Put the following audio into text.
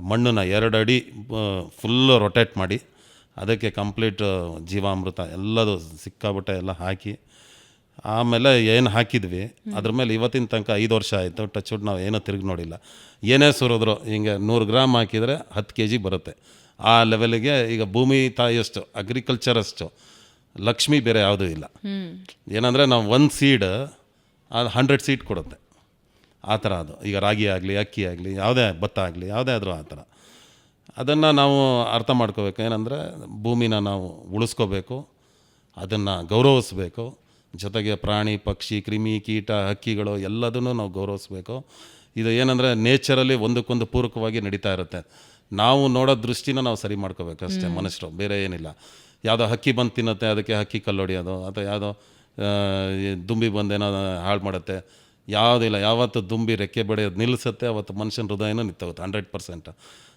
ಮಣ್ಣನ್ನು 2 ಅಡಿ full rotate ಮಾಡಿ ಅದಕ್ಕೆ ಕಂಪ್ಲೀಟ್ ಜೀವಾಮೃತ ಎಲ್ಲದು ಸಿಕ್ಕಾಬಿಟ್ಟೆ ಎಲ್ಲ ಹಾಕಿ ಆಮೇಲೆ ಏನು ಹಾಕಿದ್ವಿ ಅದ್ರ ಮೇಲೆ ಇವತ್ತಿನ ತನಕ 5 ವರ್ಷ ಆಯಿತು ಟಚ್ವುಡ್ ನಾವು ಏನೂ ತಿರುಗಿ ನೋಡಿಲ್ಲ. ಏನೇ ಸುರಿದ್ರು ಹಿಂಗೆ 100 ಗ್ರಾಮ್ ಹಾಕಿದರೆ 10 kg ಬರುತ್ತೆ. ಆ ಲೆವೆಲಿಗೆ ಈಗ ಭೂಮಿ ತಾಯಿಯಷ್ಟು ಅಗ್ರಿಕಲ್ಚರಷ್ಟು ಲಕ್ಷ್ಮಿ ಬೇರೆ ಯಾವುದೂ ಇಲ್ಲ. ಏನಂದರೆ ನಾವು 1 ಸೀಡ್ ಅದು 100 ಸೀಡ್ ಕೊಡುತ್ತೆ. ಆ ಥರ ಅದು. ಈಗ ರಾಗಿ ಆಗಲಿ, ಅಕ್ಕಿ ಆಗಲಿ, ಯಾವುದೇ ಭತ್ತ ಆಗಲಿ, ಯಾವುದೇ ಆದರೂ ಆ ಥರ. ಅದನ್ನು ನಾವು ಅರ್ಥ ಮಾಡ್ಕೋಬೇಕು. ಏನಂದರೆ ಭೂಮಿನ ನಾವು ಉಳಿಸ್ಕೋಬೇಕು, ಅದನ್ನು ಗೌರವಿಸ್ಬೇಕು. ಜೊತೆಗೆ ಪ್ರಾಣಿ ಪಕ್ಷಿ ಕ್ರಿಮಿ ಕೀಟ ಹಕ್ಕಿಗಳು ಎಲ್ಲದನ್ನು ನಾವು ಗೌರವಿಸ್ಬೇಕು. ಇದು ಏನಂದರೆ ನೇಚರಲ್ಲಿ ಒಂದಕ್ಕೊಂದು ಪೂರಕವಾಗಿ ನಡೀತಾ ಇರುತ್ತೆ. ನಾವು ನೋಡೋ ದೃಷ್ಟಿನ ನಾವು ಸರಿ ಮಾಡ್ಕೋಬೇಕು ಅಷ್ಟೇ ಮನುಷ್ಯರು, ಬೇರೆ ಏನಿಲ್ಲ. ಯಾವುದೋ ಹಕ್ಕಿ ಬಂದು ತಿನ್ನುತ್ತೆ ಅದಕ್ಕೆ ಹಕ್ಕಿ ಕಲ್ಲೊಡಿಯೋದು, ಅಥವಾ ಯಾವುದೋ ದುಂಬಿ ಬಂದೇನೋ ಹಾಳು ಮಾಡುತ್ತೆ, ಯಾವುದಿಲ್ಲ. ಯಾವತ್ತು ದುಂಬಿ ರೆಕ್ಕೆ ಬಡಿಯೋದು ನಿಲ್ಲಿಸುತ್ತೆ ಅವತ್ತು ಮನುಷ್ಯನ ಹೃದಯನೂ ನಿಂತೋಗುತ್ತೆ 100%.